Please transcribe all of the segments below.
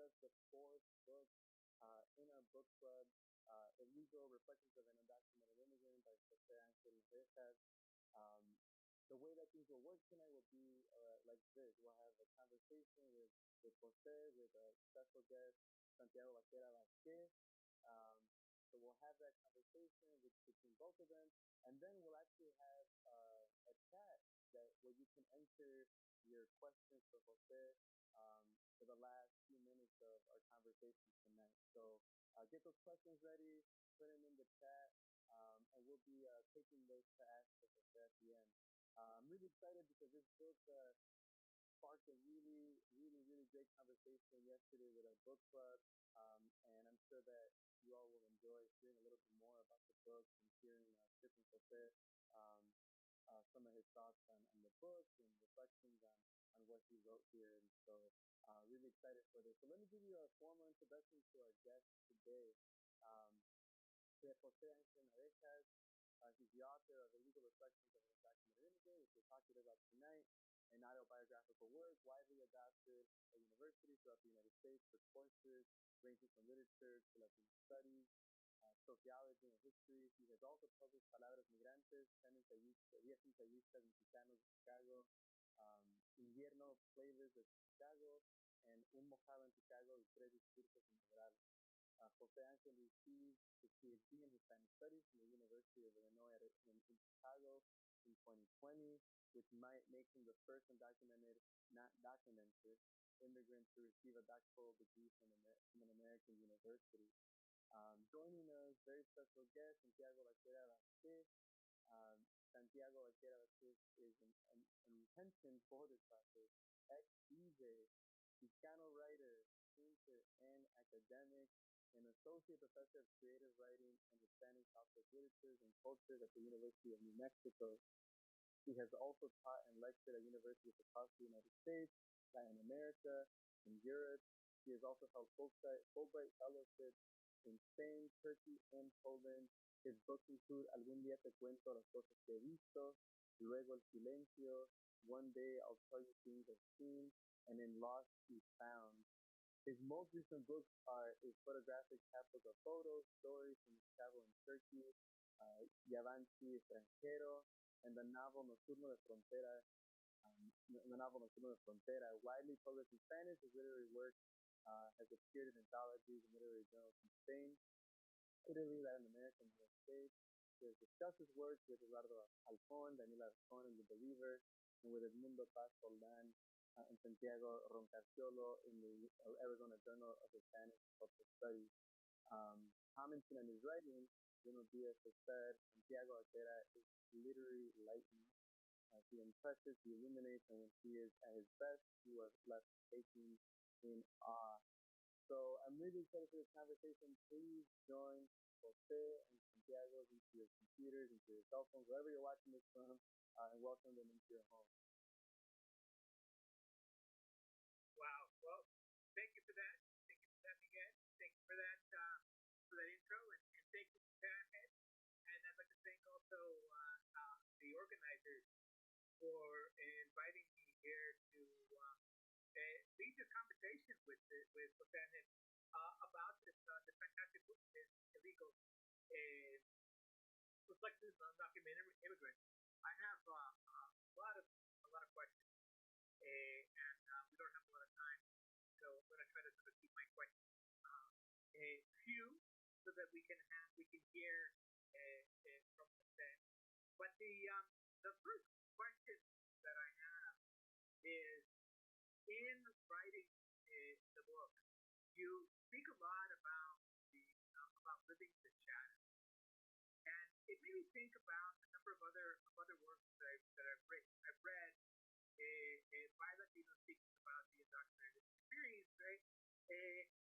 us the fourth book in our book club, Illegal Reflections of an Undocumented Immigrant by José Ángel Navejas. Um, the way that things will work tonight will be like this. We'll have a conversation with Jose, with a special guest, Santiago Vaquera-Vasquez. Um, so we'll have that conversation between both of them, and then we'll actually have a chat where you can enter your questions for Jose for the last few minutes of our conversation tonight. So get those questions ready, put them in the chat, and we'll be taking those to ask for Jose at the end. I'm really excited because this book sparked a really great conversation yesterday with our book club, and I'm sure that you all will enjoy hearing a little bit more about the book and hearing different Jose, um, some of his thoughts on the book and reflections on what he wrote here. And so, really excited for this. So let me give you a formal introduction to our guest today. Um, we have Jose Ángel Navejas. He's the author of Illegal Reflections of an Undocumented Immigrant, which we're talking about tonight, an autobiographical work widely adopted at universities throughout the United States for courses ranging from literature to Latino studies, sociology, and history. He has also published Palabras Migrantes, 10 ensayistas mexicanos de Chicago, Invierno Playlist de Chicago, and Un Mojado en Chicago y Tres Discursos Inaugurales. Jose Ángel received his PhD in Hispanic Studies from the University of Illinois in Chicago in 2020, which might make him the first undocumented, not documented, immigrant to receive a doctoral degree from an American university. Joining us, very special guest, Santiago Vaquera-Vasquez. Santiago Vaquera-Vasquez is an intention for this process, ex-DJ, Chicano writer, painter, and academic, an associate professor of creative writing and Hispanic Southwest literatures and cultures at the University of New Mexico. He has also taught and lectured at universities across the United States, Latin America, and Europe. He has also held Fulbright fellowships in Spain, Turkey, and Poland. His books include Algún día te cuento las cosas que he visto, Luego el silencio, One day I'll tell you things I've seen, and In Lost Be Found. His most recent books are his photographic capsules of photos, stories from his travel in Turkey, Yavanti Extranjero, and the novel Nocturno de Frontera, widely published in Spanish. His literary work has appeared in anthologies and literary journals in Spain, Italy, Latin America, and the United States. He has discussed his work with Eduardo Alfón, Daniela Alfón in The Believer, and with Edmundo Paz Roldán and Santiago Roncarciolo in the Arizona Journal of Hispanic Cultural Studies. Commenting on his writing, Bruno Diaz has said, Santiago Vaquera is literary lightning. He impresses, he illuminates, and when he is at his best, you are left taking in awe. So I'm really excited for this conversation. Please join Jose and Santiago into your computers, into your cell phones, wherever you're watching this from, and welcome them into your home. Wow. Well, thank you for that. Thank you for that, Miguel. Thank you for that intro, and thank you for that. And I'd like to thank also the organizers for inviting me here to lead this conversation with Jose about this fantastic book, this illegal reflections on undocumented immigrants. I have a lot of questions, and we don't have a lot of time, so I'm going to try to sort of keep my questions few, so that we can hear from Jose. But the first question that I have is, in writing the book, you speak a lot about living the shadow, and it made me think about a number of other works that I've written. I've read by Latino speaking about the undocumented experience, right?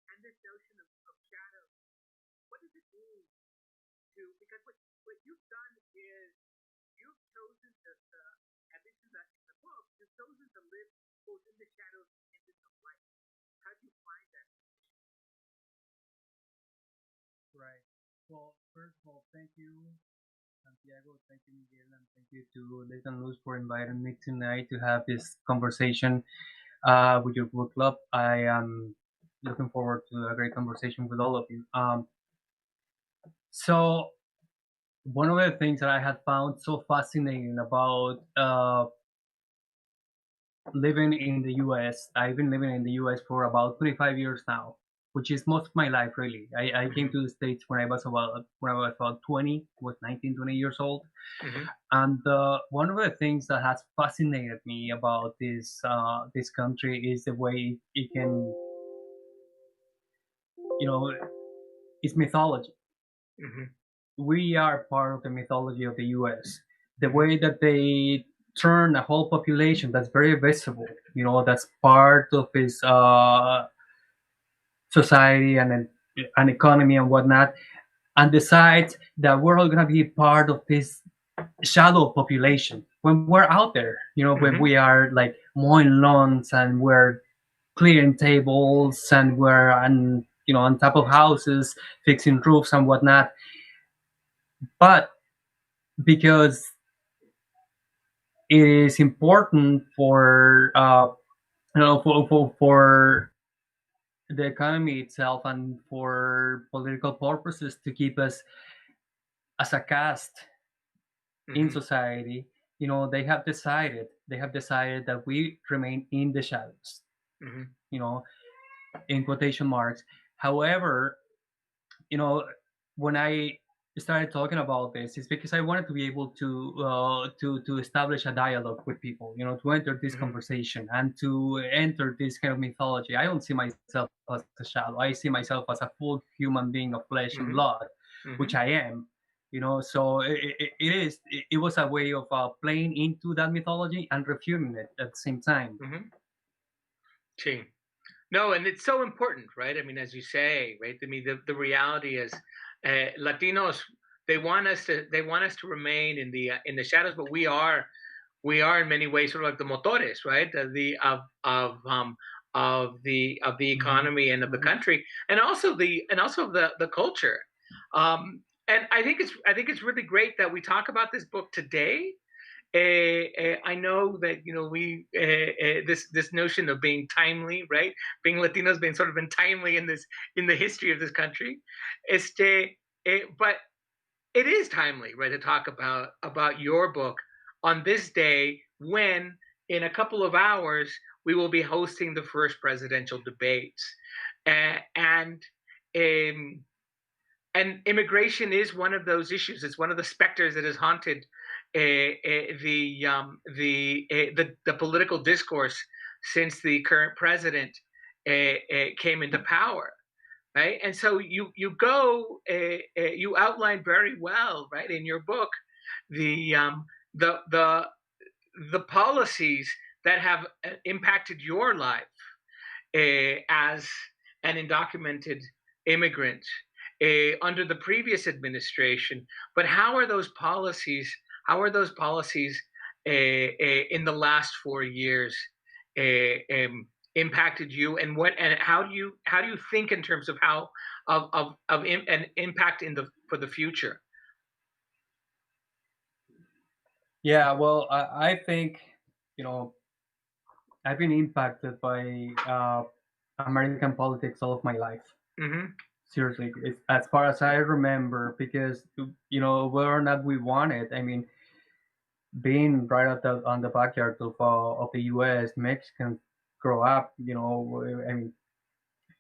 And this notion of shadow. What does it mean to? Because what you've done is you've chosen to, at least in the book, you've chosen to live both in the shadows and in the light. How do you find that? Right. Well, first of all, thank you, Santiago. Thank you, Miguel, and thank you to Lit Luz for inviting me tonight to have this conversation with your book club. I am looking forward to a great conversation with all of you. So one of the things that I had found so fascinating about living in the US, I've been living in the US for about 25 years now, which is most of my life really. I came to the States when I was about 20, was 19, 20 years old. Mm-hmm. And one of the things that has fascinated me about this country is the way it can, its mythology. Mm-hmm. We are part of the mythology of the US. The way that they turn a whole population that's very visible, that's part of its society and an economy and whatnot, and decides that we're all going to be part of this shadow population when we're out there, when we are like mowing lawns and we're clearing tables and we're on top of houses, fixing roofs and whatnot. But because it is important for for the economy itself and for political purposes to keep us as a caste in society, they have decided that we remain in the shadows, in quotation marks. However, when I started talking about this, it's because I wanted to be able to establish a dialogue with people, to enter this conversation and to enter this kind of mythology. I don't see myself as a shadow. I see myself as a full human being of flesh and blood, which I am. So it was a way of playing into that mythology and refuting it at the same time. Sí. No, and it's so important, right? I mean, as you say, right? I mean, the reality is, Latinos, they want us to remain in the shadows, but we are in many ways sort of like the motores, right? Of the economy and of the country, and also the culture. And I think it's really great that we talk about this book today. I know that we this notion of being timely, right? Being Latinos, being sort of been timely in the history of this country. But it is timely, right, to talk about your book on this day when, in a couple of hours, we will be hosting the first presidential debates, and immigration is one of those issues. It's one of the specters that has haunted the political discourse since the current president came into power, right? And so you outline very well, right, in your book, the policies that have impacted your life as an undocumented immigrant under the previous administration. But how are those policies in the last 4 years impacted you, and how do you think in terms of how of an impact for the future? Yeah, well, I think I've been impacted by American politics all of my life. Seriously, as far as I remember, because whether or not we want it, I mean, being right on the backyard of the U.S., Mexicans grow up. I mean,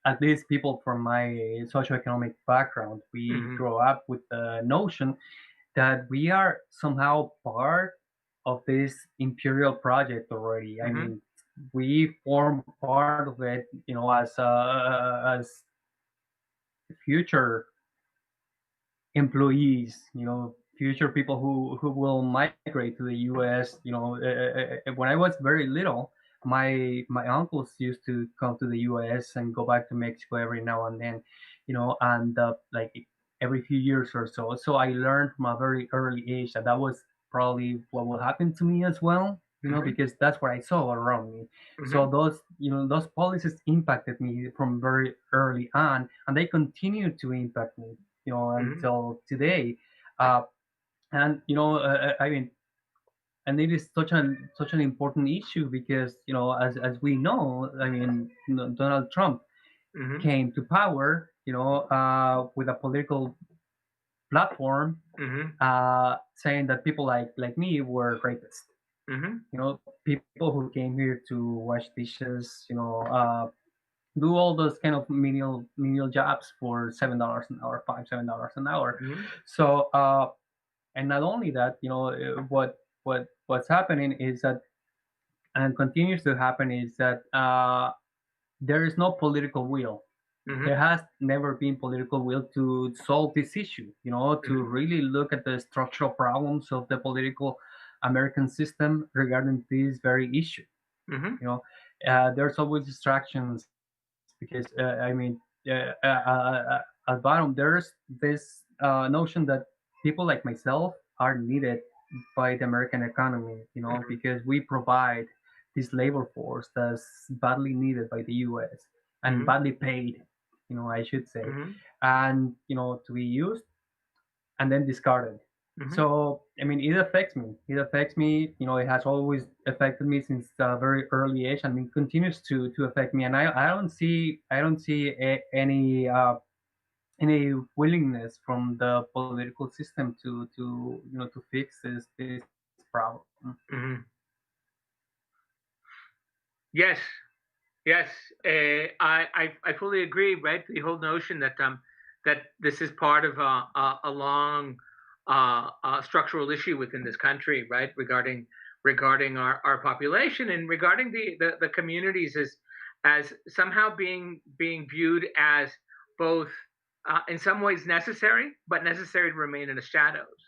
at least people from my socioeconomic background, we grow up with the notion that we are somehow part of this imperial project already. I mean, we form part of it, as future employees, future people who will migrate to the U.S. When I was very little, my uncles used to come to the U.S. and go back to Mexico every now and then, and like every few years or so. So I learned from a very early age that was probably what will happen to me as well, because that's what I saw around me. So those policies impacted me from very early on, and they continue to impact me, until today. And I mean, and it is such an important issue because as we know, I mean, Donald Trump Mhm. came to power, with a political platform, Mhm. saying that people like me were rapists. Mhm. People who came here to wash dishes, do all those kind of menial jobs for $7 an hour, $7 an hour. Mhm. So, and not only that, what's happening is that, and continues to happen, is that there is no political will. There Mhm. has never been political will to solve this issue. To Mhm. really look at the structural problems of the political American system regarding this very issue. Mhm. you know there's always distractions, because at bottom there's this notion that people like myself are needed by the American economy, Mhm. because we provide this labor force that's badly needed by the US and Mhm. badly paid, I should say, Mhm. and to be used and then discarded. Mhm. So, it affects me. It affects me. It has always affected me since a very early age, and it continues to affect me. And I don't see any willingness from the political system to fix this problem. Mhm. Yes. Yes. I fully agree. Right. The whole notion that that this is part of a long structural issue within this country, right? Regarding our population and regarding the communities as somehow being viewed as both in some ways necessary, but necessary to remain in the shadows.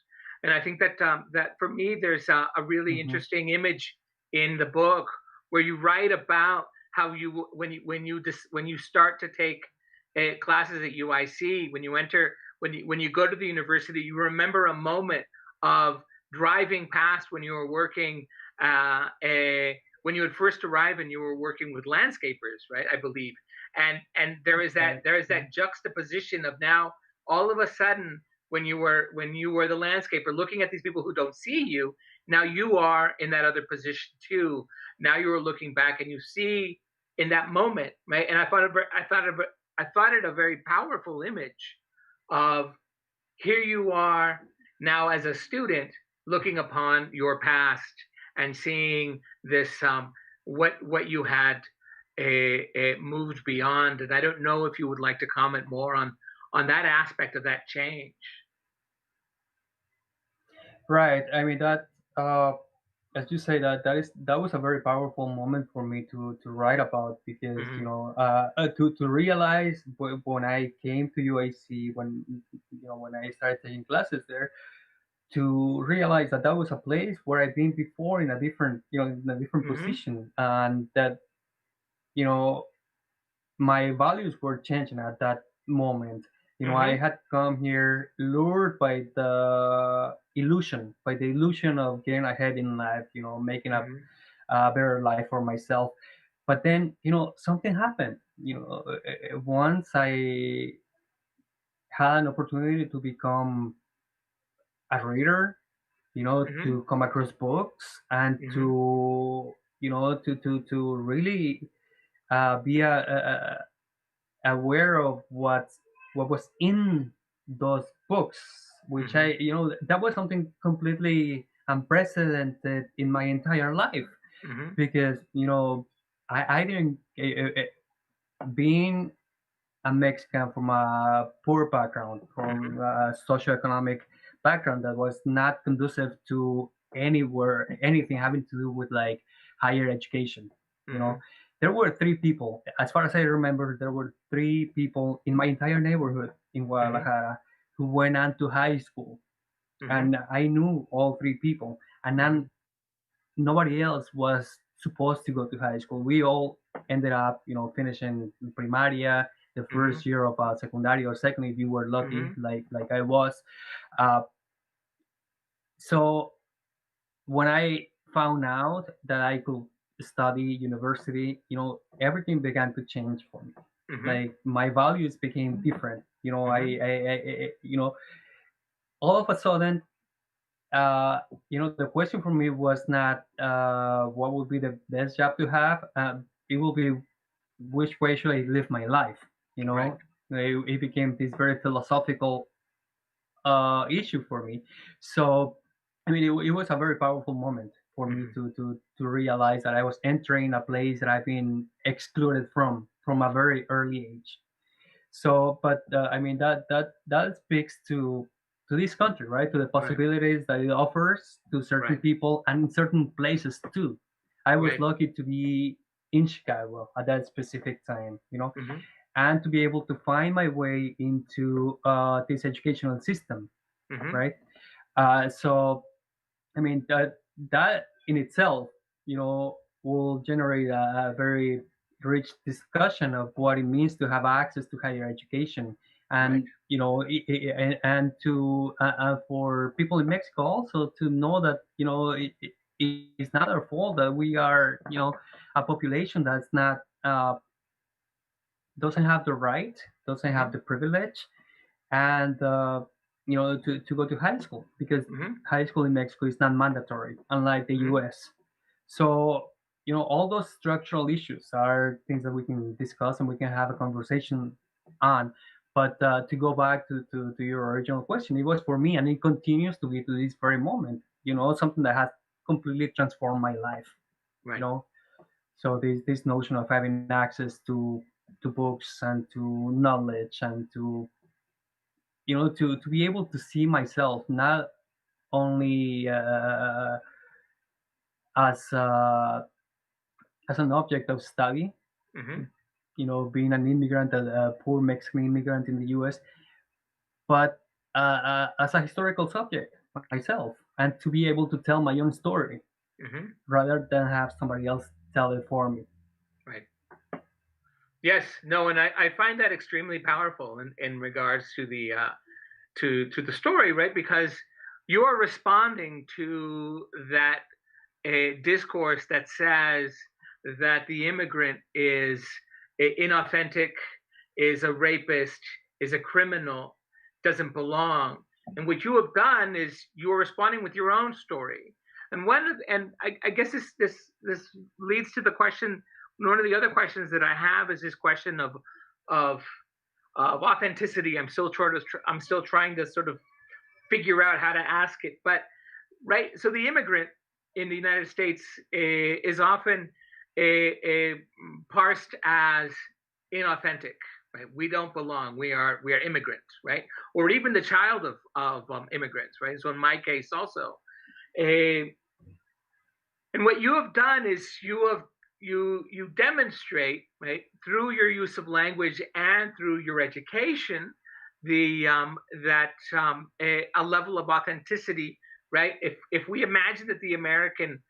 And I think that that for me, there's a really Hmm. interesting image in the book where you write about how you when you start to take classes at UIC, when you enter when you go to the university, you remember a moment of driving past when you were working when you had first arrived and you were working with landscapers, right? I believe, and Right. there is Yeah. that juxtaposition of now all of a sudden when you were the landscaper looking at these people who don't see you, now you are in that other position too. Now you are looking back and you see in that moment, right? And I thought it a very powerful image of here you are now as a student looking upon your past and seeing this what you had moved beyond. And I don't know if you would like to comment more on that aspect of that change. Right. That, as you say, that was a very powerful moment for me to write about, because Mm-hmm. to realize when I came to UIC, when I started taking classes there, to realize that that was a place where I've been before in a different Mm-hmm. position, and that you know my values were changing at that moment. I Mm-hmm. had come here lured by the illusion of getting ahead in life, making Mm-hmm. a better life for myself. But then, something happened. Once I had an opportunity to become a reader, Mm-hmm. to come across books and Mm-hmm. to really be aware of what was in those books, which Mm-hmm. that was something completely unprecedented in my entire life, Mm-hmm. because I didn't being a Mexican from a poor background, from a socioeconomic background that was not conducive to anything having to do with like higher education. You Mm-hmm. know, there were three people, as far as I remember, there were three people in my entire neighborhood in Mm-hmm. Guadalajara who went on to high school, Mm-hmm. and I knew all three people, and Mm-hmm. then nobody else was supposed to go to high school. We all ended up, finishing primaria, the Mm-hmm. first year of secondary, or second if you were lucky, Mm-hmm. like I was. Uh, so when I found out that I could study university, everything began to change for me. Mm-hmm. Like my values became different. Mm-hmm. All of a sudden, the question for me was not what would be the best job to have. It will be which way should I live my life. You know, Right. it became this very philosophical issue for me. So, I mean, it was a very powerful moment for me to realize that I was entering a place that I've been excluded from a very early age. So, but I mean that speaks to this country, right? To the possibilities that it offers to certain Right. people and in certain places too. I was Right. lucky to be in Chicago at that specific time, you know, Mm-hmm. and to be able to find my way into this educational system, Mm-hmm. right? So, I mean that in itself, you know, will generate a very rich discussion of what it means to have access to higher education, and Right. you know, and to for people in Mexico also to know that you know it's not our fault that we are you know a population that's not doesn't have the right, doesn't Mm-hmm. have the privilege, and you know to go to high school because Mm-hmm. high school in Mexico is not mandatory, unlike the Mm-hmm. U.S. So you know all those structural issues are things that we can discuss and we can have a conversation on. But to go back to your original question, it was for me, and it continues to be to this very moment. You know, something that has completely transformed my life. You Right. know, so this notion of having access to books and to knowledge and to you know to be able to see myself not only as as an object of study, Mm-hmm. you know, being an immigrant, a poor Mexican immigrant in the U.S., but as a historical subject myself, and to be able to tell my own story Mm-hmm. rather than have somebody else tell it for me. Right. Yes. No. And I find that extremely powerful in regards to the to the story, right? Because you are responding to that discourse that says that the immigrant is inauthentic, is a rapist, is a criminal, doesn't belong. And what you have done is you are responding with your own story. And I guess this leads to the question. One of the other questions that I have is this question of authenticity. I'm still trying to sort of figure out how to ask it. But right, so the immigrant in the United States is often parsed as inauthentic. Right, we don't belong. We are immigrants, right? Or even the child of immigrants, right? So in my case, also, and what you have done is you demonstrate, right, through your use of language and through your education the that a level of authenticity, right? If we imagine that the American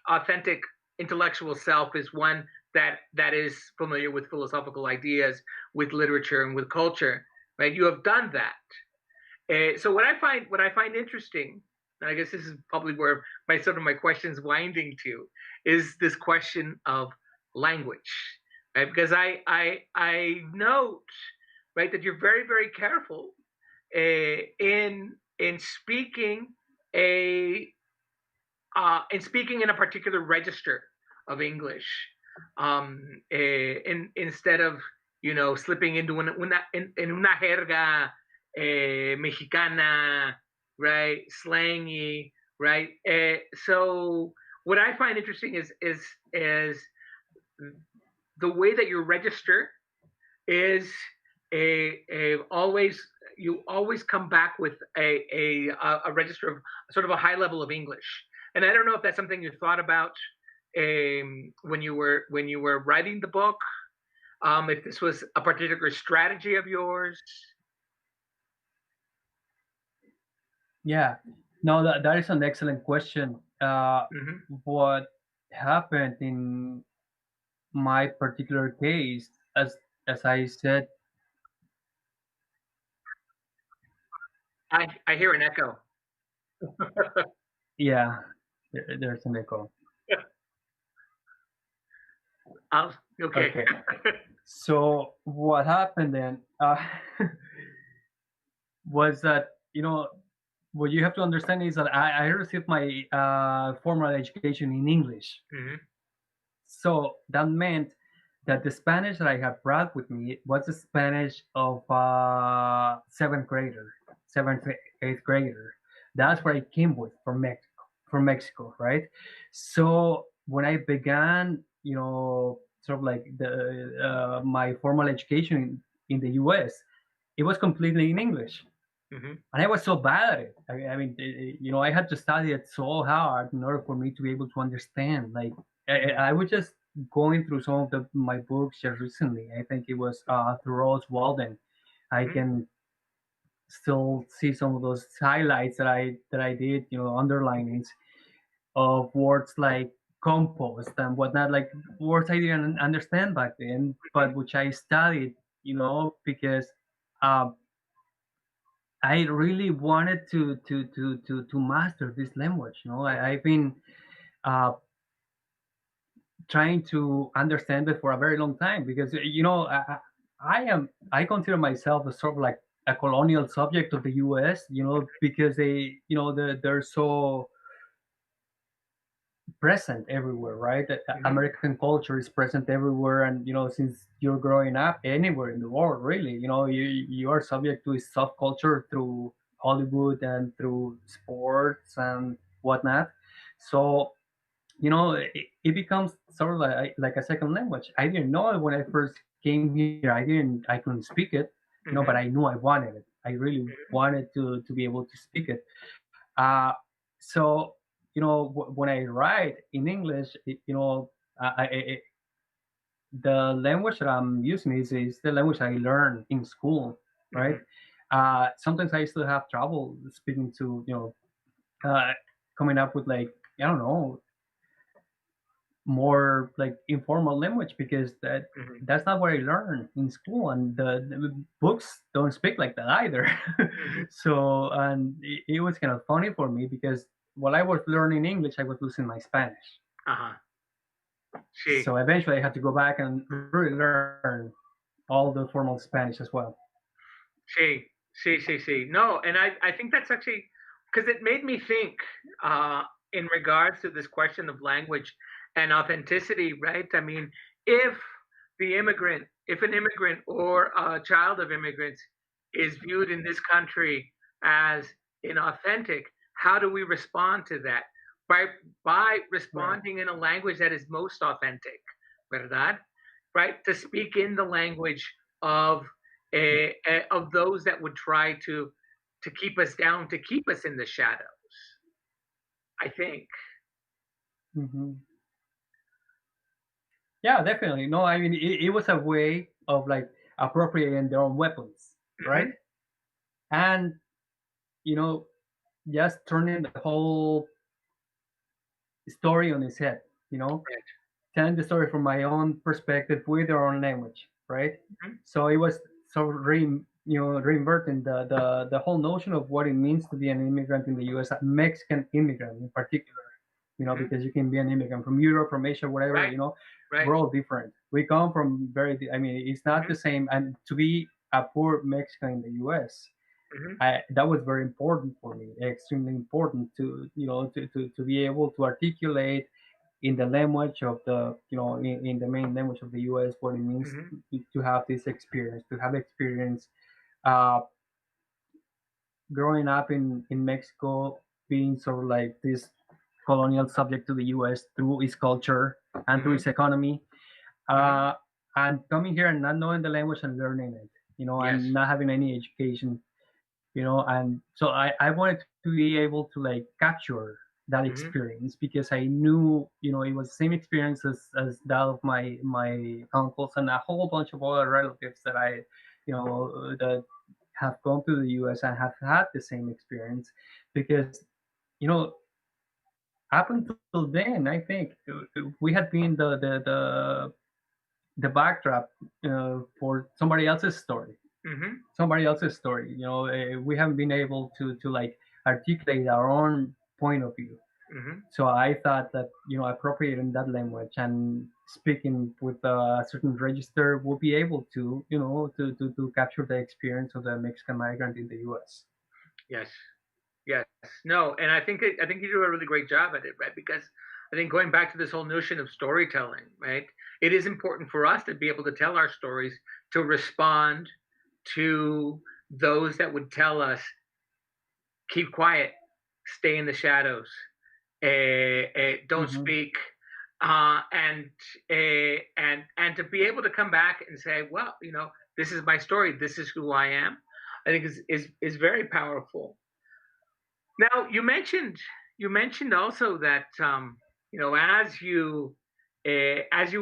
authentic intellectual self is one that is familiar with philosophical ideas, with literature, and with culture, right? You have done that. So what I find interesting, and I guess this is probably where my question's winding to, is this question of language, right? Because I note, right, that you're very careful in speaking a in speaking in a particular register of English, instead of slipping into in una jerga mexicana, right, slangy, right. So what I find interesting is the way that you register is a always you always come back with a register of sort of a high level of English. And I don't know if that's something you thought about when you were writing the book. If this was a particular strategy of yours. Yeah, no, that is an excellent question. What happened in my particular case, as I said, I hear an echo. yeah, there's an echo. Okay. Okay. So what happened then was that you know what you have to understand is that I received my formal education in English. Mm-hmm. So that meant that the Spanish that I had brought with me was the Spanish of seventh, eighth grader. That's what I came with from Mexico, right? So when I began, sort of like the my formal education in the U.S., it was completely in English, Mm-hmm. and I was so bad at it. I mean, I had to study it so hard in order for me to be able to understand. Like, I was just going through some of my books just recently. I think it was through Rose Walden. I Mm-hmm. can still see some of those highlights that I did, underlinings of words like compost and whatnot, like words I didn't understand back then, but which I studied, because um, I really wanted to master this language. I've been uh, trying to understand it for a very long time because I consider myself a sort of like a colonial subject of the U.S. Because they're so present everywhere, right? Mm-hmm. American culture is present everywhere, and since you're growing up anywhere in the world, really, you are subject to subculture through Hollywood and through sports and whatnot. So it becomes sort of like a second language. I didn't know it when I first came here. I couldn't speak it, but I Mm-hmm. knew I wanted it. I really wanted to be able to speak it. So when I write in English, the language that I'm using is the language I learned in school, right? Mm-hmm. Sometimes I still have trouble speaking to coming up with, like, I don't know, more like informal language, because Mm-hmm. that's not what I learned in school, and the books don't speak like that either. Mm-hmm. So, and it was kind of funny for me because while I was learning English, I was losing my Spanish. Uh-huh. Sí. So eventually I had to go back and relearn all the formal Spanish as well. Sí, sí, sí, sí. No, and I think that's actually because it made me think in regards to this question of language and authenticity, right? I mean, if if an immigrant or a child of immigrants is viewed in this country as inauthentic, how do we respond to that? By Right. responding in a language that is most authentic, ¿verdad? Right? To speak in the language of of those that would try to keep us down, to keep us in the shadows. I think. Hmm. Yeah, definitely. No, I mean, it was a way of like appropriating their own weapons, right? Mm-hmm. And you know, just turning the whole story on its head. You know, Right. telling the story from my own perspective with their own language, right? Mm-hmm. So it was sort of reinverting the whole notion of what it means to be an immigrant in the U.S., a Mexican immigrant in particular. Mm-hmm. Because you can be an immigrant from Europe, from Asia, whatever. Right. Right. We're all different. We come from I mean, it's not Mm-hmm. the same. And to be a poor Mexican in the U.S., Mm-hmm. that was very important for me, extremely important to be able to articulate in the language of in the main language of the U.S. what it means Mm-hmm. to have this experience, uh, growing up in Mexico, being sort of like this colonial subject to the U.S. through its culture and through Mm-hmm. its economy, Mm-hmm. uh, and coming here and not knowing the language and learning it, Yes. and not having any education, and so I wanted to be able to like capture that Mm-hmm. experience because I knew it was the same experience as that of my uncles and a whole bunch of other relatives that I that have gone to the US and have had the same experience because you know up until then I think we had been the backdrop for Mm-hmm. somebody else's story. We haven't been able to like articulate our own point of view. Mm-hmm. So I thought that appropriating that language and speaking with a certain register will be able to to capture the experience of the Mexican migrant in the U.S. Yes. Yes. No, and I think you do a really great job at it, right? Because I think going back to this whole notion of storytelling, right? It is important for us to be able to tell our stories, to respond to those that would tell us, keep quiet, stay in the shadows, don't Mm-hmm. speak, and to be able to come back and say, well, this is my story, this is who I am. I think is very powerful. Now you mentioned also that as you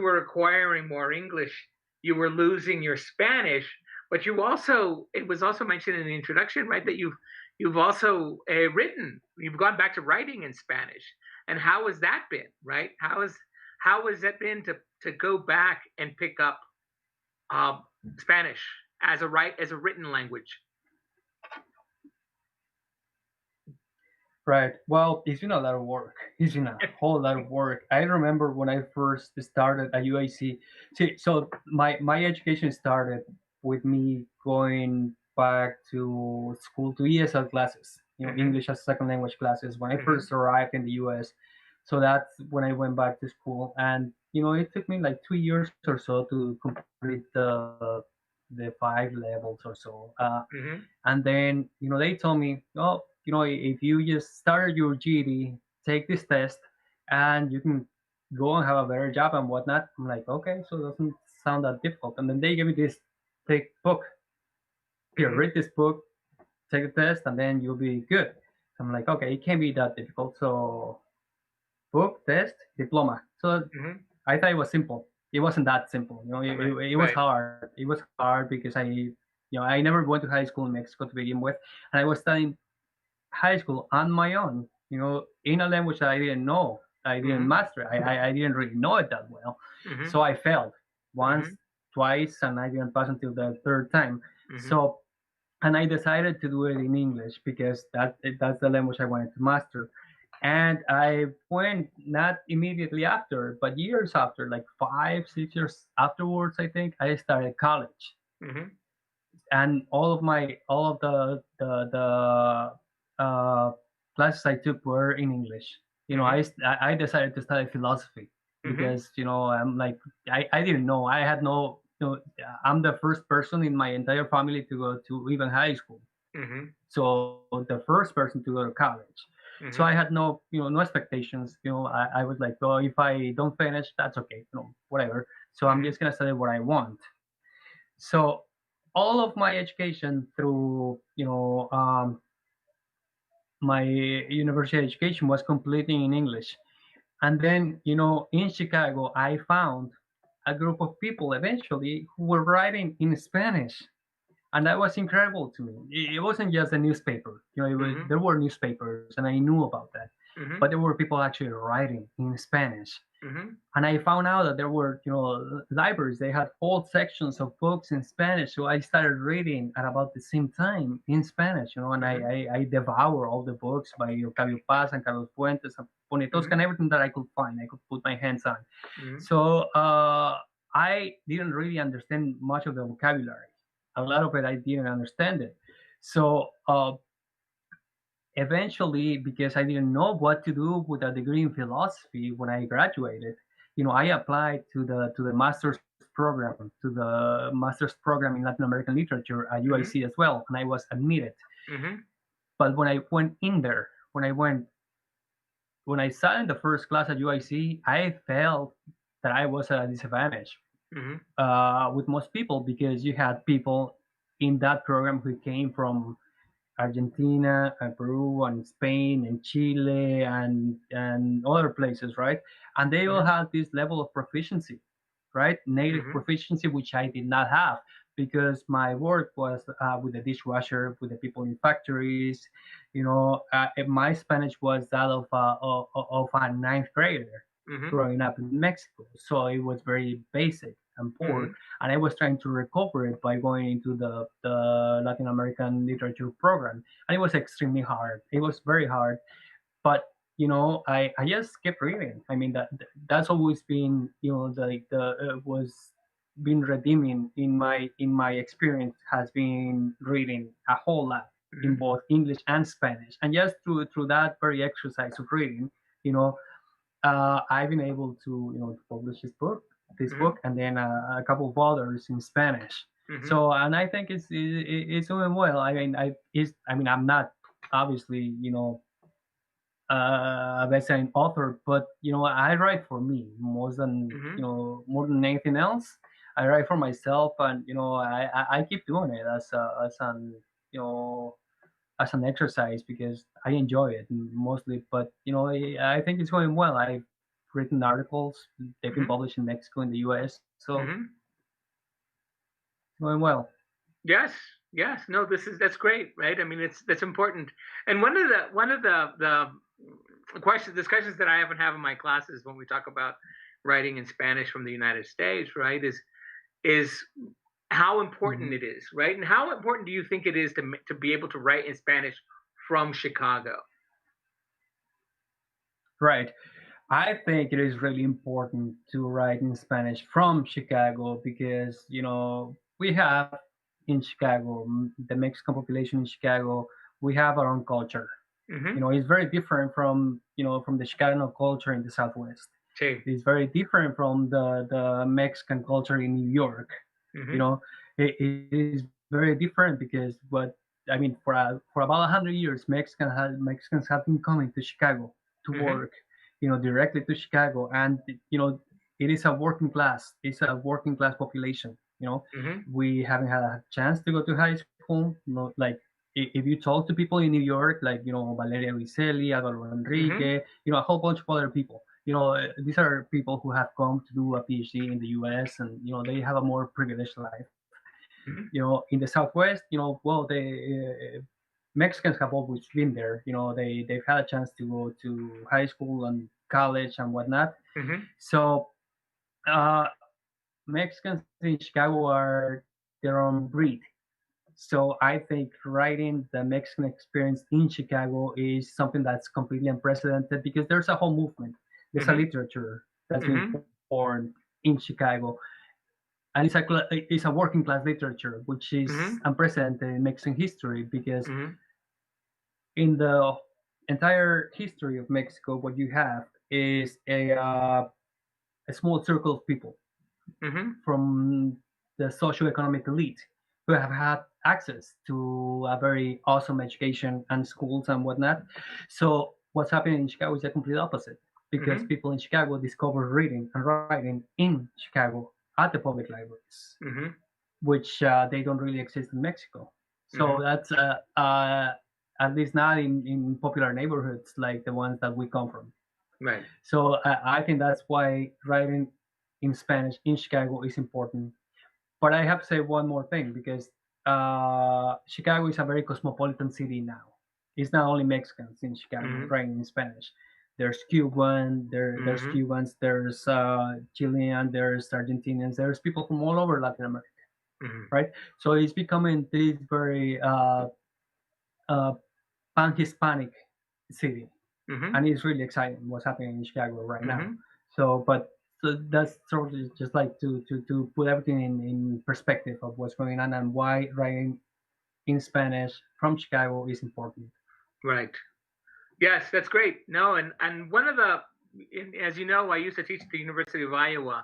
were acquiring more English, you were losing your Spanish, but it was also mentioned in the introduction, right, that you've also you've gone back to writing in Spanish. And how has that been, right? How has that been to go back and pick up Spanish as a written language? Right. Well, it's been a lot of work. It's been a whole lot of work. I remember when I first started at UIC. See, so my education started with me going back to school to ESL classes, Mm-hmm. English as second language classes when I Mm-hmm. first arrived in the US. So that's when I went back to school, and it took me like 2 years or so to complete the 5 levels or so. Mm-hmm. And then, they told me, oh, if you just start your GED, take this test, and you can go and have a better job and whatnot. I'm like, okay, so it doesn't sound that difficult. And then they gave me this thick book. Here, Mm-hmm. read this book, take the test, and then you'll be good. So I'm like, okay, it can't be that difficult. So book, test, diploma. So Mm-hmm. I thought it was simple. It wasn't that simple. It was Right. hard. It was hard because I never went to high school in Mexico to begin with, and I was studying high school on my own, in a language that I didn't know. I didn't Mm-hmm. master it. I didn't really know it that well. Mm-hmm. So I failed once, Mm-hmm. twice, and I didn't pass until the third time. Mm-hmm. So, and I decided to do it in English because that's the language I wanted to master. And I went not immediately after, but years after, like 5, 6 years afterwards, I think I started college. Mm-hmm. And all of the classes I took were in English. I decided to study philosophy because I'm like I didn't know. I had no. I'm the first person in my entire family to go to even high school. Mm-hmm. So the first person to go to college. Mm-hmm. So I had no expectations. I was like, well, if I don't finish, that's okay. Whatever. So I'm just gonna study what I want. So all of my education through my university education was completely in English. And then in Chicago I found a group of people eventually who were writing in Spanish, and that was incredible to me. It wasn't just a newspaper. There were newspapers, and I knew about that. Mm-hmm. But there were people actually writing in Spanish. Mm-hmm. And I found out that there were, libraries. They had whole sections of books in Spanish. So I started reading at about the same time in Spanish, and I devour all the books by Octavio Paz and Carlos Fuentes and Poniatowska and everything that I could find, I could put my hands on. Mm-hmm. So I didn't really understand much of the vocabulary. A lot of it I didn't understand it. So eventually, because I didn't know what to do with a degree in philosophy when I graduated, I applied to the master's program, in Latin American literature at UIC as well, and I was admitted. Mm-hmm. But when I went in there, when I sat in the first class at UIC, I felt that I was at a disadvantage with most people, because you had people in that program who came from Argentina and Peru and Spain and Chile and other places, right? And they all had this level of proficiency, right? Native proficiency, which I did not have, because my work was with the dishwasher, with the people in factories. My Spanish was that of a ninth grader growing up in Mexico, so it was very basic and poor. And I was trying to recover it by going into the Latin American literature program, and it was extremely hard. It was very hard, but I just kept reading. I mean, that's always been the was been redeeming in my experience, has been reading a whole lot in both English and Spanish. And just through that very exercise of reading, I've been able to, to publish this Mm-hmm. book, and then a couple of others in Spanish. Mm-hmm. So, and I think it's doing well. I mean, I'm not obviously, a best-selling author, but I write for me Mm-hmm. more than anything else. I write for myself, and I keep doing it you know as an exercise because I enjoy it mostly. But I think it's going well. I've written articles. They've been Mm-hmm. published in Mexico and the U.S., so Mm-hmm. it's going well. Yes, yes. No, that's great, right? I mean, that's important. And one of the questions discussions that I often have in my classes when we talk about writing in Spanish from the United States, right, is how important Mhm. it is, right? And how important do you think it is to be able to write in Spanish from Chicago? Right. I think it is really important to write in Spanish from Chicago because, we have in Chicago, the Mexican population in Chicago, we have our own culture. Mm-hmm. It's very different from the Chicano culture in the Southwest. Sí. It's very different from the Mexican culture in New York. Mm-hmm. It is very different because for about 100 years, Mexicans have been coming to Chicago to Mm-hmm. work, directly to Chicago, and it is a working class. It's a working class population. Mm-hmm. We haven't had a chance to go to high school. Like if you talk to people in New York, like Valeria Luiselli, Álvaro Mm-hmm. Enrique, a whole bunch of other people. These are people who have come to do a PhD in the U.S. and they have a more privileged life. Mm-hmm. In the Southwest, well, Mexicans have always been there. They've had a chance to go to high school and college and whatnot. Mm-hmm. So uh, Mexicans in Chicago are their own breed. So I think writing the Mexican experience in Chicago is something that's completely unprecedented because there's a whole movement. There's a Mm-hmm. literature that's been Mm-hmm. formed in Chicago, and it's a working class literature, which is Mm-hmm. unprecedented in Mexican history because Mm-hmm. in the entire history of Mexico, what you have is a small circle of people Mm-hmm. from the socioeconomic elite who have had access to a very awesome education and schools and whatnot. So what's happening in Chicago is the complete opposite because Mm-hmm. people in Chicago discover reading and writing in Chicago at the public libraries, Mm-hmm. which they don't really exist in Mexico. So Mm-hmm. that's at least not in popular neighborhoods like the ones that we come from. Right. So I think that's why writing in Spanish in Chicago is important. But I have to say one more thing because Chicago is a very cosmopolitan city now. It's not only Mexicans in Chicago Mm-hmm. writing in Spanish. There's Cuban, there's Mm-hmm. Cubans, there's Chilean, there's Argentinians, there's people from all over Latin America, Mm-hmm. right? So it's becoming this very uh, pan-Hispanic city, Mm-hmm. and it's really exciting what's happening in Chicago right now. Mm-hmm. So that's sort of just like to put everything in perspective of what's going on and why writing in Spanish from Chicago is important. Right. Yes, that's great. No, and one of the, as you know, I used to teach at the University of Iowa,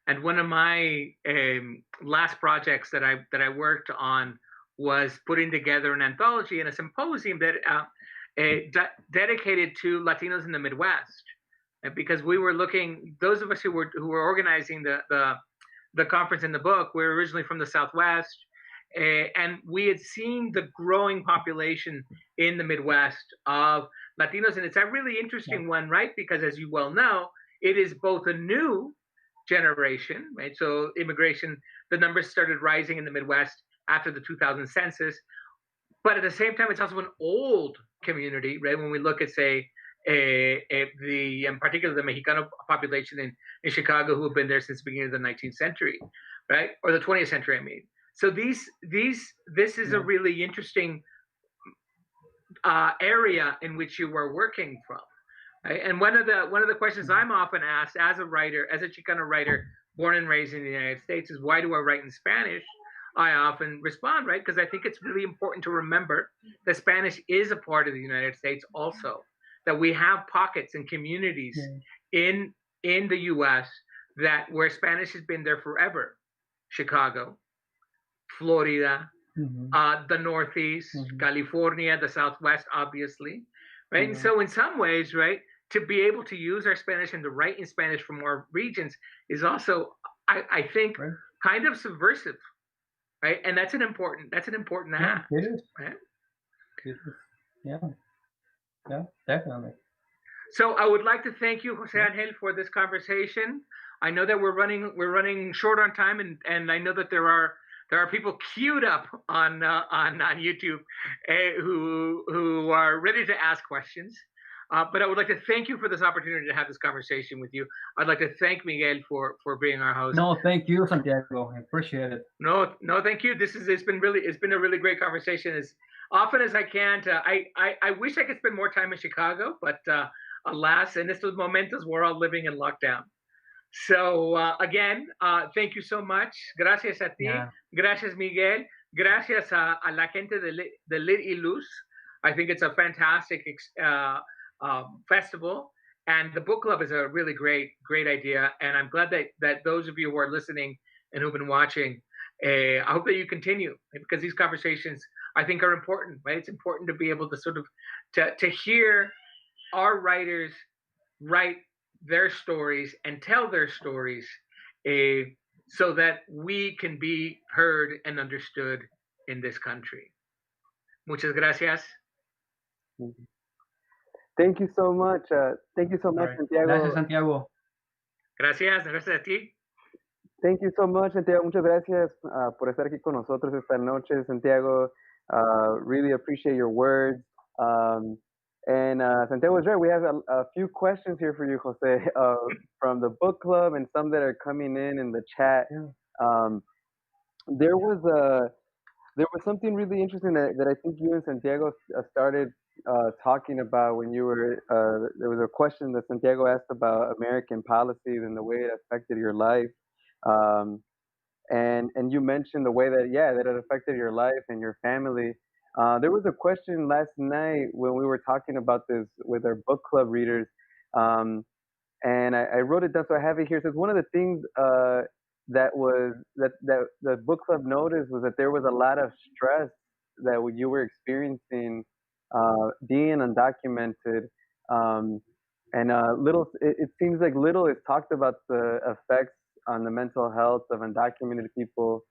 and one of my last projects that I worked on was putting together an anthology and a symposium that dedicated to Latinos in the Midwest, and because we were looking, those of us who were organizing the conference in the book, we were originally from the Southwest, and we had seen the growing population in the Midwest of Latinos, and it's a really interesting one, right? Because as you well know, it is both a new generation, right? So immigration, the numbers started rising in the Midwest after the 2000 census, but at the same time, it's also an old community, right? When we look at, say, in particular, the Mexicano population in Chicago, who have been there since the beginning of the 19th century, right? Or the 20th century, I mean. So this is a really interesting area in which you were working from, right? And one of the questions I'm often asked as a writer, as a Chicano writer born and raised in the United States, is why do I write in Spanish? I often respond, right, because I think it's really important to remember that Spanish is a part of the United States also, that we have pockets and communities in the U.S. that where Spanish has been there forever. Chicago, Florida, the Northeast, California, the Southwest, obviously, right? And so in some ways, right, to be able to use our Spanish and to write in Spanish for more regions is also, I think, kind of subversive, right? And that's an important act. It is. Right? It is. Yeah, definitely. So I would like to thank you, José Ángel, for this conversation. I know that we're running short on time, and I know that there are people queued up on YouTube who are ready to ask questions. But I would like to thank you for this opportunity to have this conversation with you. I'd like to thank Miguel for being our host. No, thank you, Santiago. I appreciate it. No, thank you. It's been a really great conversation. As often as I can, I wish I could spend more time in Chicago, but alas, en estos momentos we're all living in lockdown. So again, thank you so much. Gracias a ti. Yeah. Gracias, Miguel. Gracias a la gente de Lit Luz. I think it's a fantastic festival, and the book club is a really great idea. And I'm glad that those of you who are listening and who've been watching, I hope that you continue, because these conversations I think are important. Right? It's important to be able to sort of to hear our writers write their stories and tell their stories, so that we can be heard and understood in this country. Muchas gracias. Thank you so much. Thank you so much, Right. Santiago. Gracias, Santiago. Gracias a ti. Thank you so much, Santiago. Muchas gracias por estar aquí con nosotros esta noche, Santiago. Really appreciate your words. And Santiago was right. We have a few questions here for you, Jose, from the book club and some that are coming in the chat. There was something really interesting that I think you and Santiago started talking about when you were. There was a question that Santiago asked about American policies and the way it affected your life. And you mentioned the way that it affected your life and your family. There was a question last night when we were talking about this with our book club readers, and I wrote it down, so I have it here. It says one of the things that the book club noticed was that there was a lot of stress that you were experiencing being undocumented, and it seems like little is talked about the effects on the mental health of undocumented people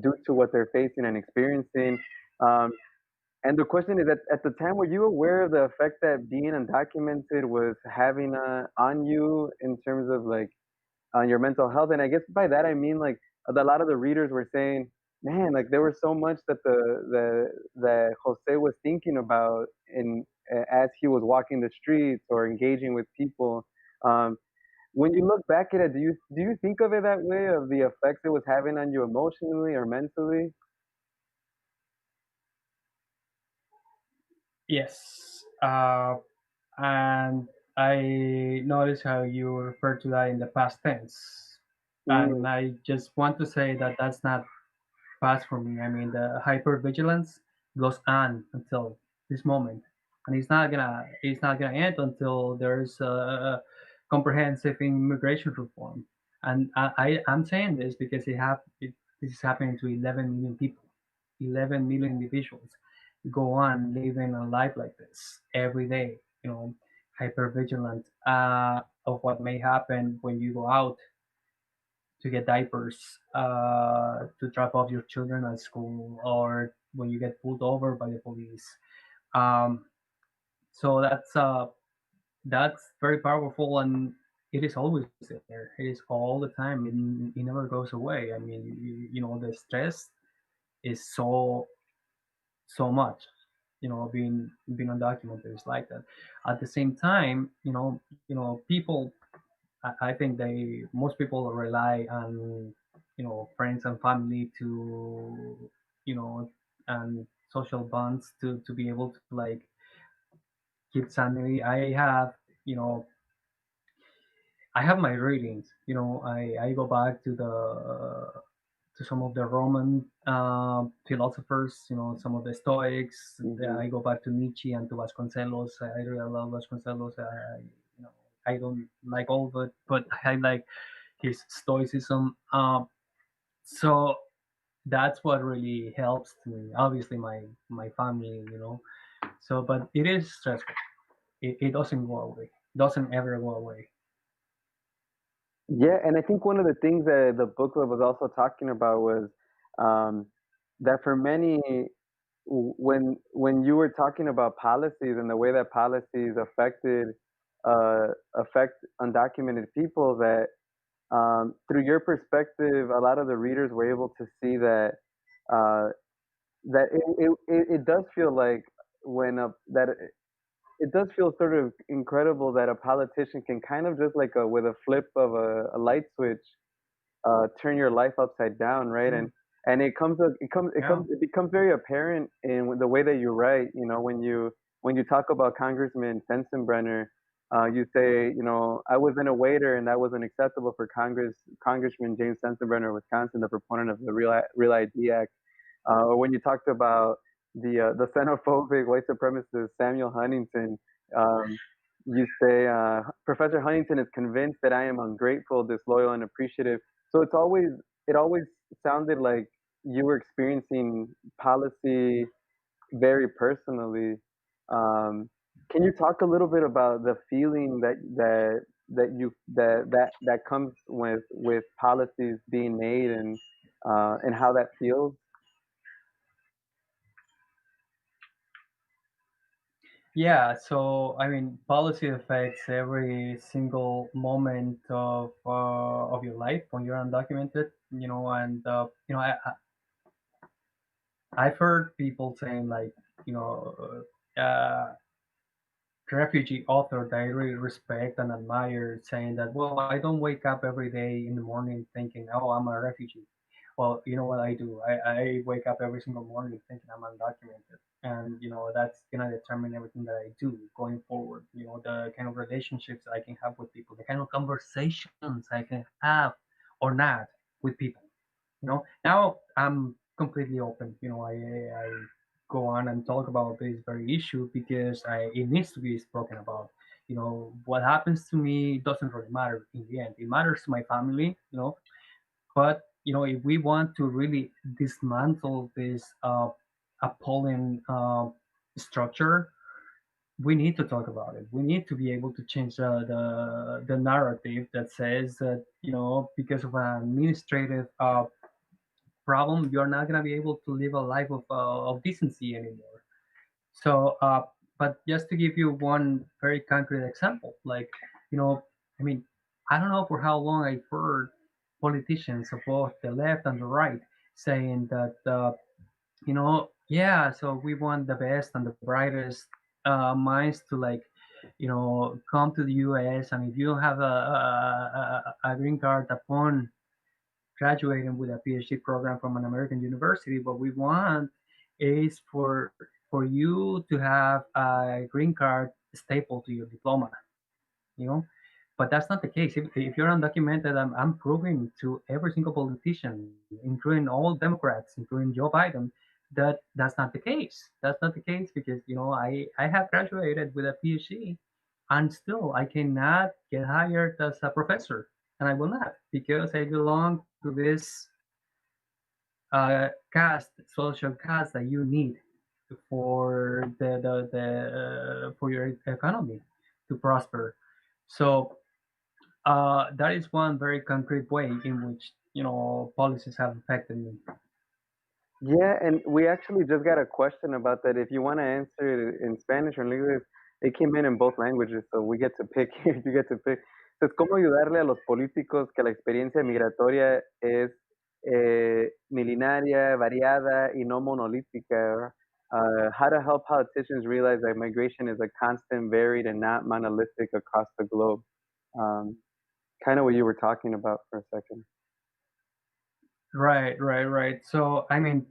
due to what they're facing and experiencing. And the question is that at the time, were you aware of the effect that being undocumented was having on you in terms of like on your mental health? And I guess by that I mean like a lot of the readers were saying, man, like there was so much that that Jose was thinking about as he was walking the streets or engaging with people. When you look back at it, do you think of it that way, of the effects it was having on you emotionally or mentally? Yes. And I notice how you refer to that in the past tense. And I just want to say that that's not past for me. I mean, the hypervigilance goes on until this moment, and it's not gonna end until there's a comprehensive immigration reform. And I'm saying this because this is happening to 11 million people, 11 million individuals go on living a life like this every day. You know, hypervigilant of what may happen when you go out to get diapers, to drop off your children at school, or when you get pulled over by the police. Um, so that's very powerful, and it is always there. It is all the time. It never goes away. I mean, the stress is so much. Being undocumented is like that. At the same time, people. I think most people rely on friends and family to and social bonds to be able to like keep sanity. I have my readings. I go back to some of the Roman philosophers, some of the Stoics. I go back to Nietzsche and to Vasconcelos. I really love Vasconcelos. I don't like all of it, but I like his stoicism. So that's what really helps to me. Obviously, my family, you know. So, but it is stressful. It doesn't go away. Doesn't ever go away. Yeah, and I think one of the things that the book club was also talking about was um, that for many, when you were talking about policies and the way that policies affect undocumented people, that through your perspective, a lot of the readers were able to see that uh, it does feel like when a that it does feel sort of incredible that a politician can kind of just like with a flip of a light switch turn your life upside down, right? Mm. And Yeah. it becomes very apparent in the way that you write. You know, when you talk about Congressman Sensenbrenner, you say, you know, I was in a waiter and that wasn't acceptable for Congressman James Sensenbrenner of Wisconsin, the proponent of the Real ID Act. Or when you talked about the xenophobic white supremacist Samuel Huntington, um, you say Professor Huntington is convinced that I am ungrateful, disloyal, and appreciative. So it always sounded like you were experiencing policy very personally. Can you talk a little bit about the feeling that comes with policies being made and how that feels? Yeah, so I mean, policy affects every single moment of your life when you're undocumented, you know, and you know, I've heard people saying like, you know, refugee author that I really respect and admire saying that, well, I don't wake up every day in the morning thinking, oh, I'm a refugee. Well, you know what I do? I wake up every single morning thinking I'm undocumented. And, you know, that's going to determine everything that I do going forward. You know, the kind of relationships I can have with people, the kind of conversations I can have or not with people. You know, now I'm completely open. You know, I go on and talk about this very issue because it needs to be spoken about. You know, what happens to me doesn't really matter in the end. It matters to my family, you know, but you know, if we want to really dismantle this appalling structure, we need to talk about it. We need to be able to change the narrative that says that, you know, because of an administrative problem, you're not gonna be able to live a life of decency anymore. So, but just to give you one very concrete example, like, you know, I mean, I don't know for how long I've heard politicians of both the left and the right saying that, you know, yeah, so we want the best and the brightest minds to like, you know, come to the U.S. and if you don't have a green card upon graduating with a PhD program from an American university, what we want is for you to have a green card stapled to your diploma, you know. But that's not the case. If you're undocumented, I'm proving to every single politician, including all Democrats, including Joe Biden, that that's not the case. That's not the case because, you know, I have graduated with a PhD and still I cannot get hired as a professor. And I will not because I belong to this caste, social caste that you need for for your economy to prosper. So that is one very concrete way in which, you know, policies have affected me. Yeah, and we actually just got a question about that. If you want to answer it in Spanish or in English, it came in both languages, so we get to pick here. You get to pick. Entonces, ¿cómo ayudarle a los políticos que la experiencia migratoria es milenaria, variada y no monolítica? How to help politicians realize that migration is a constant, varied, and not monolithic across the globe. Um, Kind of what you were talking about for a second. Right, right, right. So I mean,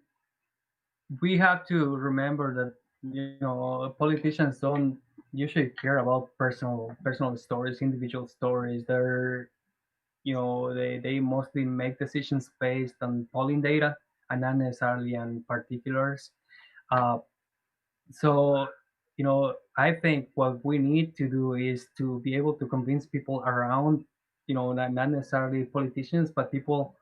we have to remember that, you know, politicians don't usually care about personal stories, individual stories. They're, you know, they mostly make decisions based on polling data and not necessarily on particulars. Uh, so I think what we need to do is to be able to convince people around, not necessarily politicians, but people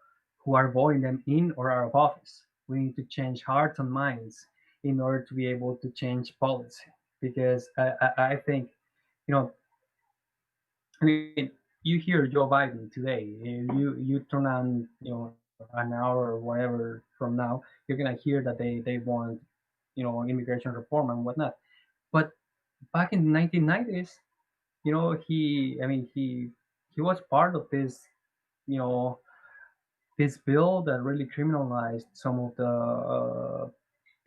who are voting them in or out of office. We need to change hearts and minds in order to be able to change policy. Because I think, you know, I mean, you hear Joe Biden today. You turn on, an hour or whatever from now, you're gonna hear that they want, immigration reform and whatnot. But back in the 1990s, he was part of you know, this bill that really criminalized some of the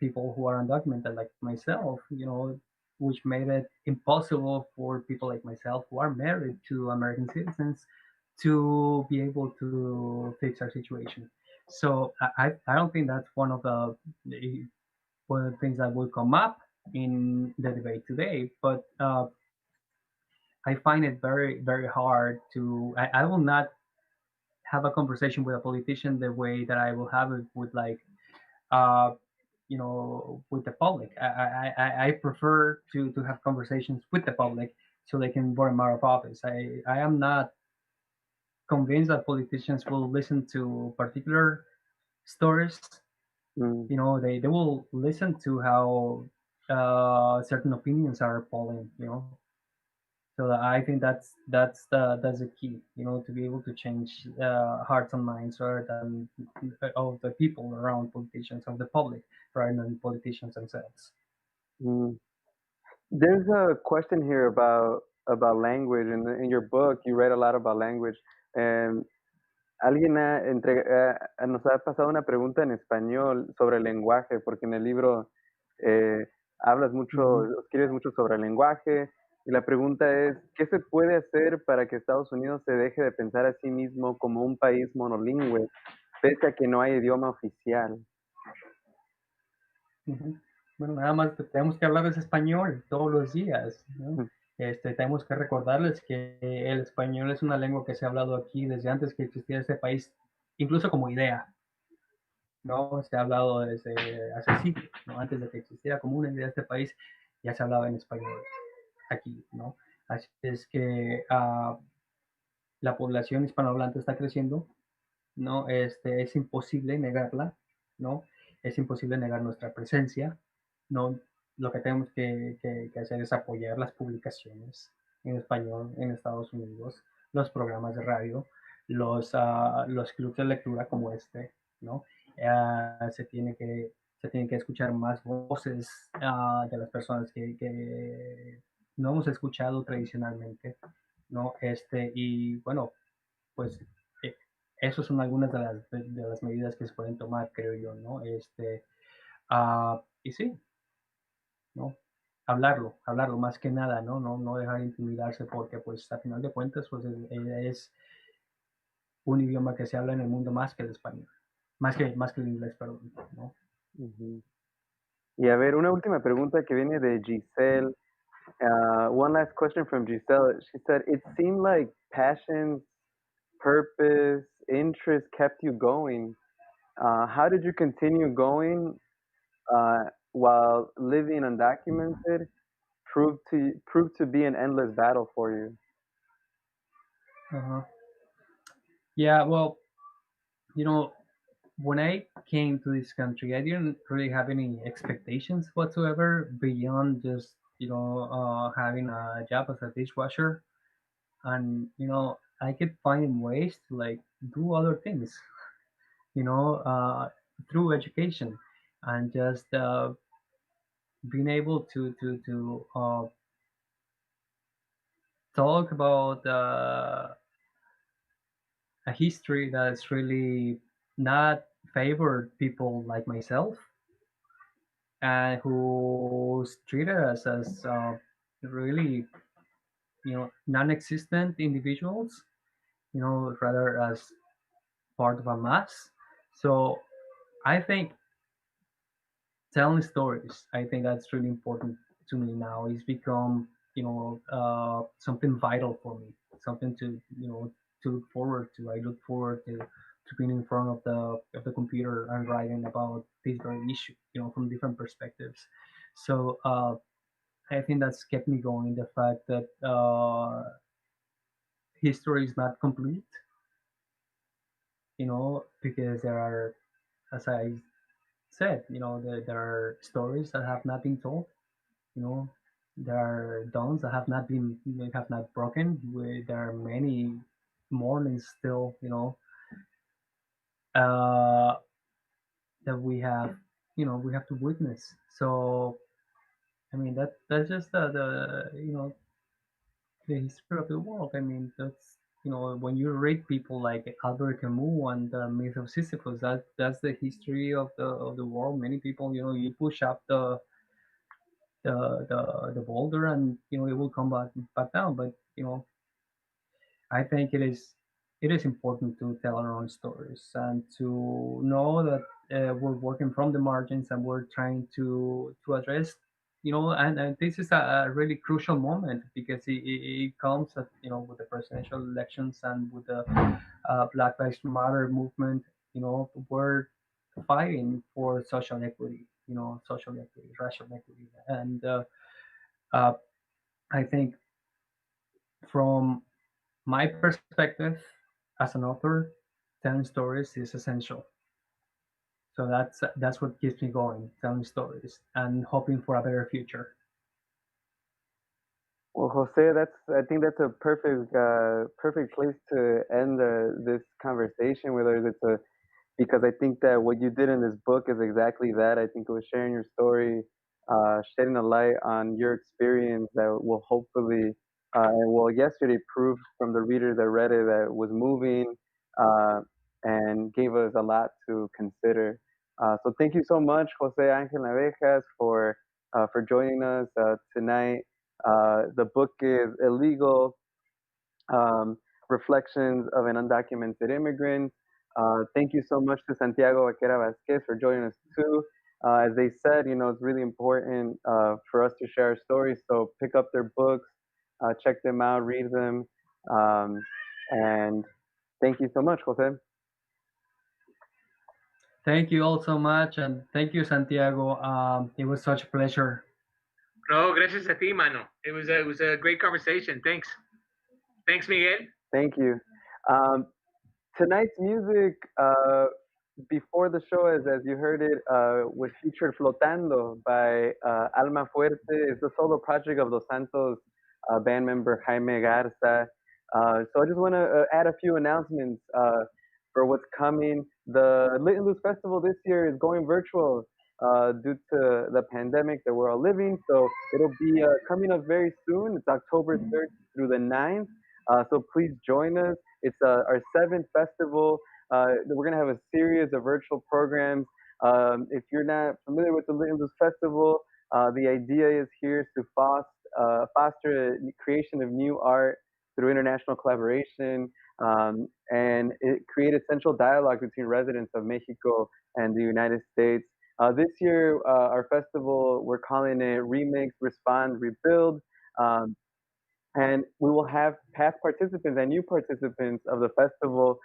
people who are undocumented, like myself, which made it impossible for people like myself who are married to American citizens to be able to fix our situation. So I don't think that's one of the things that will come up in the debate today. But I find it very, very hard to. I will not have a conversation with a politician the way that I will have it with uh, with the public. I prefer to have conversations with the public so they can vote him out of office. I am not convinced that politicians will listen to particular stories. Mm. They will listen to how certain opinions are polling. So I think that's the key, to be able to change hearts and minds rather than of the people around politicians, of the public rather than politicians themselves. Mm. There's a question here about language. In your book, you read a lot about language. And alguien nos ha pasado una pregunta en español sobre el lenguaje, porque en el libro hablas mucho, Mhm. escribes mucho sobre el lenguaje. Y la pregunta es, ¿qué se puede hacer para que Estados Unidos se deje de pensar a sí mismo como un país monolingüe, pese a que no hay idioma oficial? Ujú. Bueno, nada más tenemos que hablarles español todos los días, ¿no? Mm. Tenemos que recordarles que el español es una lengua que se ha hablado aquí desde antes que existiera este país, incluso como idea, ¿no? Se ha hablado desde hace siglos, ¿no? Antes de que existiera como una idea de este país, ya se hablaba en español aquí, ¿no? Así es que la población hispanohablante está creciendo, ¿no? Es imposible negarla, ¿no? Es imposible negar nuestra presencia, ¿no? Lo que tenemos que hacer es apoyar las publicaciones en español en Estados Unidos, los programas de radio, los clubes de lectura como este, ¿no? Se tiene que escuchar más voces de las personas que no hemos escuchado tradicionalmente, ¿no? Y bueno, pues eh, esas son algunas de las medidas que se pueden tomar, creo yo, ¿no? Y sí, ¿no? Hablarlo más que nada, ¿no? No dejar intimidarse porque, pues, a final de cuentas, pues, es un idioma que se habla en el mundo más que el español, más que el inglés, perdón, ¿no? Ujú. Y a ver, una última pregunta que viene de Giselle. One last question from Giselle. She said, "It seemed like passions, purpose, interest kept you going. How did you continue going while living undocumented? Proved to be an endless battle for you." Uh-huh. Yeah, well, you know, when I came to this country, I didn't really have any expectations whatsoever beyond just, having a job as a dishwasher. And, I kept finding ways to like do other things, you know, through education and just being able to talk about a history that's really not favored people like myself and who's treated us as really, non-existent individuals, rather as part of a mass. So I think telling stories, I think that's really important to me now. It's become, something vital for me, something to look forward to. I look forward to being in front of the computer and writing about this very issue, from different perspectives. So I think that's kept me going. The fact that history is not complete, because there are, as I said, there are stories that have not been told. You know, there are dawns that have not broken. There are many mornings still, uh, that we have to witness. So I mean that's just the history of the world. I mean that's when you read people like Albert Camus and the Myth of Sisyphus, that's the history of the world. Many people, you push up the boulder, and it will come back down. But I think it is important to tell our own stories and to know that we're working from the margins and we're trying to address, and this is a really crucial moment because it comes at, with the presidential elections and with the Black Lives Matter movement. We're fighting for social equity, social equity, racial equity, and uh, I think from my perspective as an author, telling stories is essential. So that's what keeps me going, telling stories and hoping for a better future. Well, Jose, I think that's a perfect place to end this conversation with us. Because I think that what you did in this book is exactly that. I think it was sharing your story, shedding a light on your experience that will hopefully, and well, yesterday proved from the readers that read it that it was moving, uh, and gave us a lot to consider. So thank you so much, Jose Ángel Navejas, for joining us tonight. The book is Illegal, um, Reflections of an Undocumented Immigrant. Thank you so much to Santiago Vaquera-Vasquez for joining us too. As they said, it's really important for us to share our stories. So pick up their books, check them out, read them, um, and thank you so much, Jose. Thank you all so much, and thank you, Santiago. It was such a pleasure. No, gracias a ti, mano. It was a great conversation. Thanks, Miguel. Thank you. Um, Tonight's music, before the show, as you heard it, was featured Flotando by Alma Fuerte. It's the solo project of Los Santos band member Jaime Garza. So I just want to add a few announcements for what's coming. The Lit Luz Festival this year is going virtual due to the pandemic that we're all living. So it'll be coming up very soon. It's October 3rd through the 9th. So please join us. It's our seventh festival. We're going to have a series of virtual programs. If you're not familiar with the Lit Luz Festival, the idea is here is to foster the creation of new art through international collaboration, and it create essential dialogue between residents of Mexico and the United States. This year, our festival, we're calling it Remix, Respond, Rebuild. Um, and we will have past participants and new participants of the festival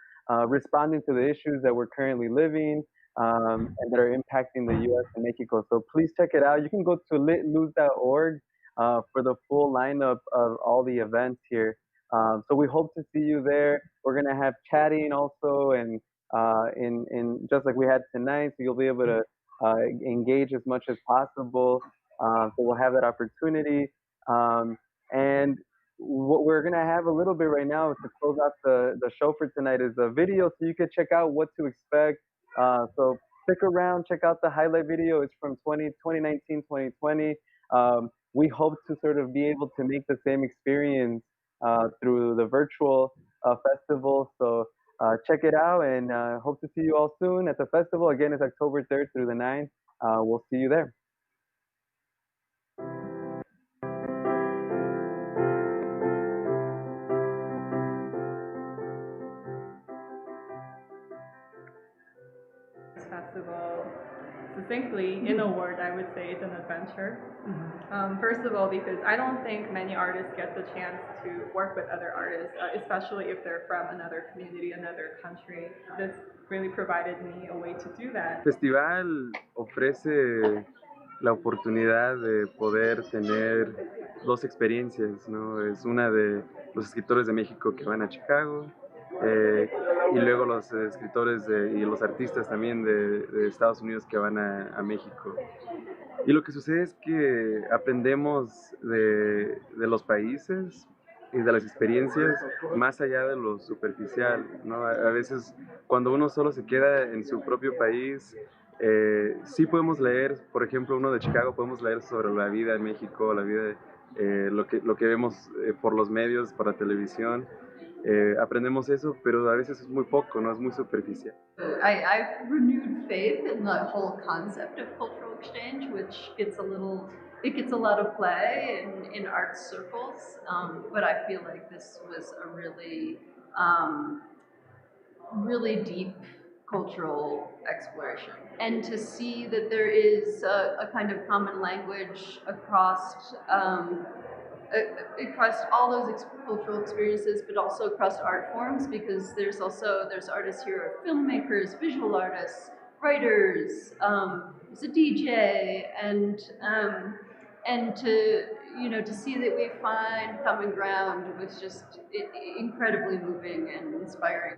responding to the issues that we're currently living, and that are impacting the U.S. and Mexico. So please check it out. You can go to litluz.org for the full lineup of all the events here. So we hope to see you there. We're gonna have chatting also, and in just like we had tonight, so you'll be able to engage as much as possible. So we'll have that opportunity. And what we're gonna have a little bit right now to close out the show for tonight is a video, so you could check out what to expect. So stick around, check out the highlight video. It's from 2019, 2020. We hope to sort of be able to make the same experience through the virtual festival. So check it out, and hope to see you all soon at the festival. Again, it's October 3rd through the 9th. We'll see you there. Festival, succinctly, in a word, I would say it's an adventure. First of all, because I don't think many artists get the chance to work with other artists, especially if they're from another community, another country. This really provided me a way to do that. El festival ofrece la oportunidad de poder tener dos experiencias, ¿no? Es una de los escritores de México que van a Chicago, y luego los escritores y los artistas también de Estados Unidos que van a México. Y lo que sucede es que aprendemos de los países y de las experiencias más allá de lo superficial, ¿no? A veces cuando uno solo se queda en su propio país, sí podemos leer, por ejemplo, uno de Chicago, podemos leer sobre la vida en México, la vida, lo que vemos por los medios, por la televisión, aprendemos eso, pero a veces es muy poco, ¿no? Es muy superficial. I've renewed faith in the whole concept of cultural exchange, which gets it gets a lot of play in arts circles, but I feel like this was a really deep cultural exploration. And to see that there is a kind of common language across all those cultural experiences, but also across art forms, because there's artists here, filmmakers, visual artists, writers, there's a DJ, and to see that we find common ground was just incredibly moving and inspiring.